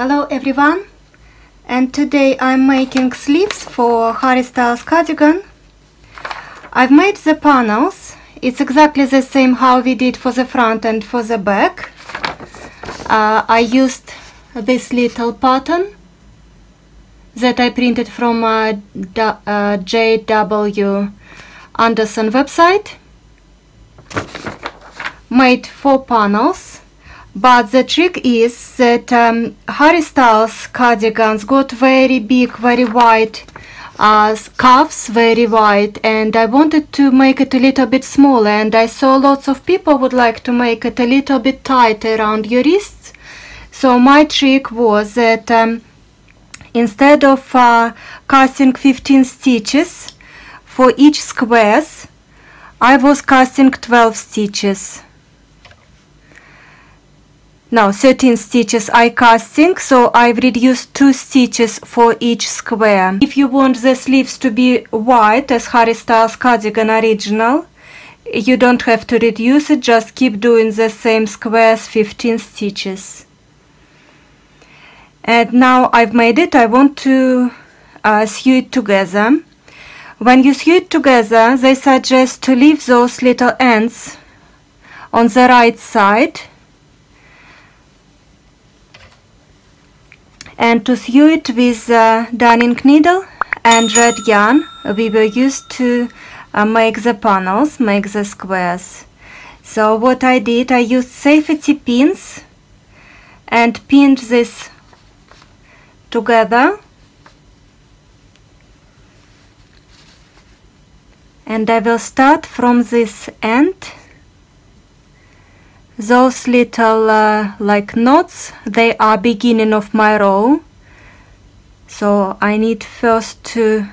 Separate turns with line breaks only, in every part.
Hello everyone, and today I'm making sleeves for Harry Styles cardigan. I've made the panels. It's exactly the same how we did for the front and for the back. I used this little pattern that I printed from J.W. Anderson website. Made 4 panels. But the trick is that Harry Styles cardigans got very big, very wide cuffs, very wide, and I wanted to make it a little bit smaller, and I saw lots of people would like to make it a little bit tighter around your wrists. So my trick was that instead of casting 15 stitches for each squares, I was casting 12 stitches. Now 13 stitches I casting, so I've reduced 2 stitches for each square. If you want the sleeves to be wide as Harry Styles cardigan original, you don't have to reduce it, just keep doing the same squares, 15 stitches. And now I've made it, I want to sew it together. When you sew it together, they suggest to leave those little ends on the right side and to sew it with darning needle and red yarn we were used to make the panels, make the squares. So what I did, I used safety pins and pinned this together, and I will start from this end. Those little like knots, they are beginning of my row, so I need first to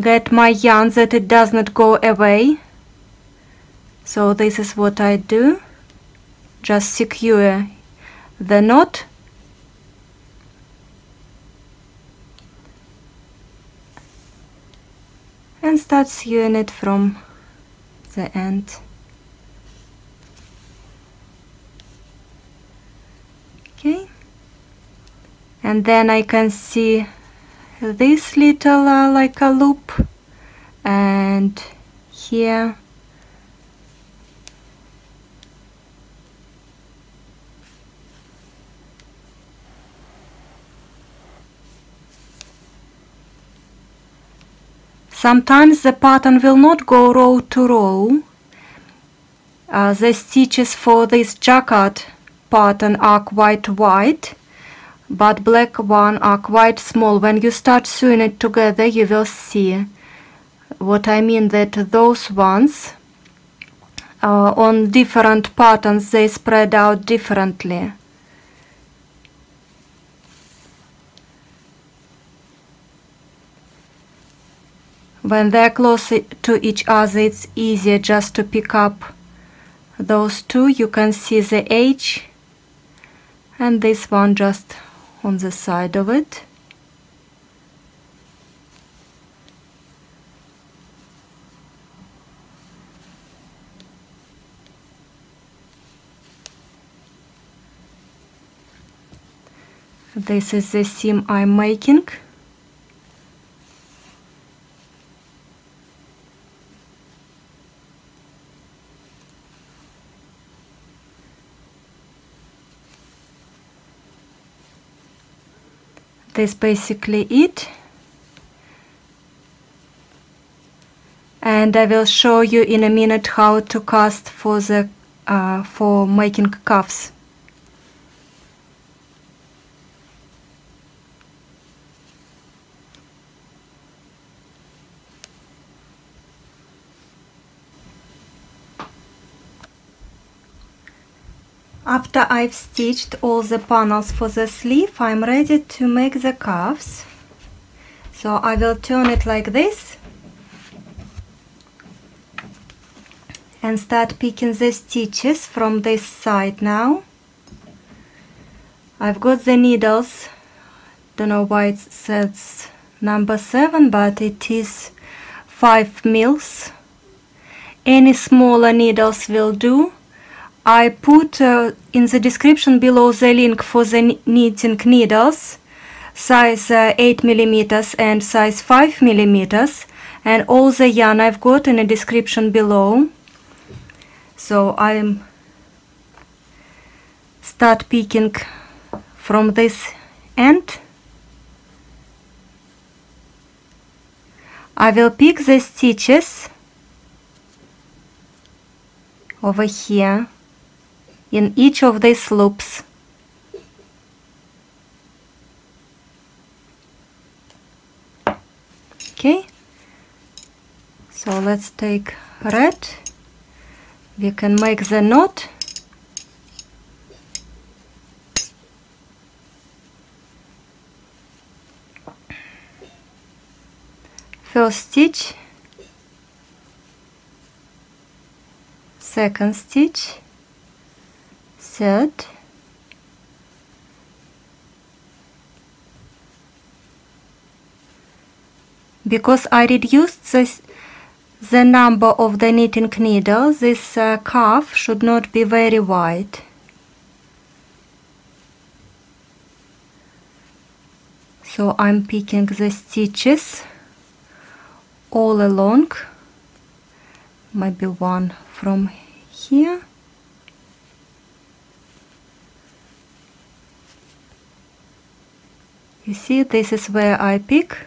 get my yarn that it does not go away. So this is what I do, just secure the knot and start sewing it from the end. Okay, and then I can see this little like a loop, and here sometimes the pattern will not go row to row. The stitches for this jacquard pattern are quite wide, but black one are quite small. When you start sewing it together, you will see what I mean, that those ones on different patterns, they spread out differently. When they're close to each other, it's easier just to pick up those two. You can see the edge, and this one just on the side of it. This is the seam I'm making. That's basically it, and I will show you in a minute how to cast for the for making cuffs. After I've stitched all the panels for the sleeve, I'm ready to make the cuffs. So I will turn it like this and start picking the stitches from this side now. I've got the needles, don't know why it says number 7, but it is 5 mils. Any smaller needles will do. I put in the description below the link for the knitting needles, size 8mm and size 5mm, and all the yarn I've got in the description below. So I'm start picking from this end. I will pick the stitches over here in each of these loops. Okay, so let's take red. We can make the knot. First stitch, second stitch, third, because I reduced the number of the knitting needle, this cuff should not be very wide. So I'm picking the stitches all along, maybe one from here. You see, this is where I pick.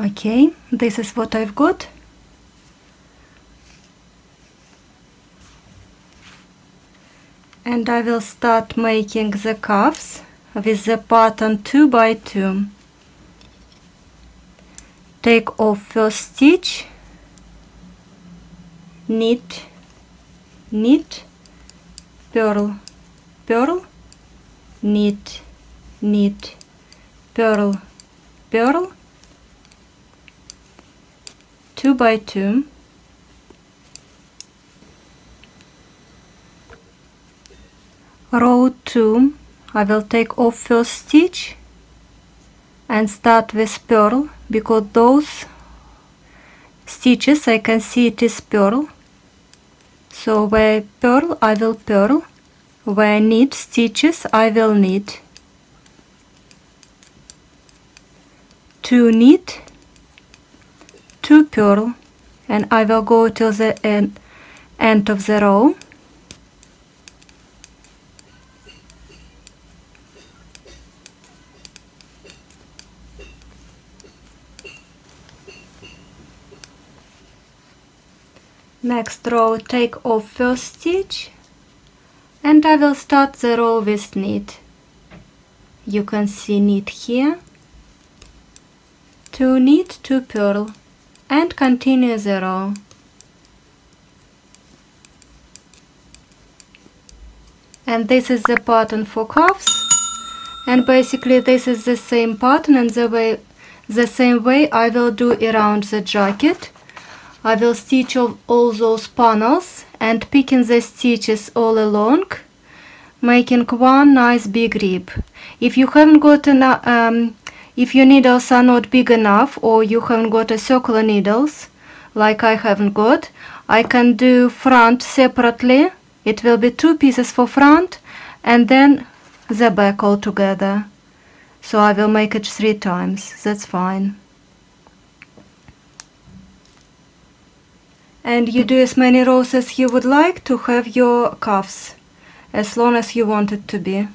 Okay, this is what I've got. And I will start making the cuffs with the pattern 2x2. Take off first stitch, knit, knit, purl, purl, knit, knit, purl, purl, 2x2, row 2, I will take off first stitch and start with purl, because those stitches I can see it is purl. So where purl I will purl, where knit stitches I will knit. 2 knit, 2 purl, and I will go till the end of the row. Next row, take off first stitch, and I will start the row with knit. You can see knit here, 2 knit, 2 purl, and continue the row. And this is the pattern for cuffs, and basically this is the same pattern, and the same way I will do around the jacket. I will stitch all those panels and picking the stitches all along, making one nice big rib. If you haven't got if your needles are not big enough, or you haven't got a circular needles like I haven't got, I can do front separately. It will be 2 pieces for front and then the back all together. So I will make it 3 times, that's fine. And you do as many rows as you would like to have your cuffs, as long as you want it to be.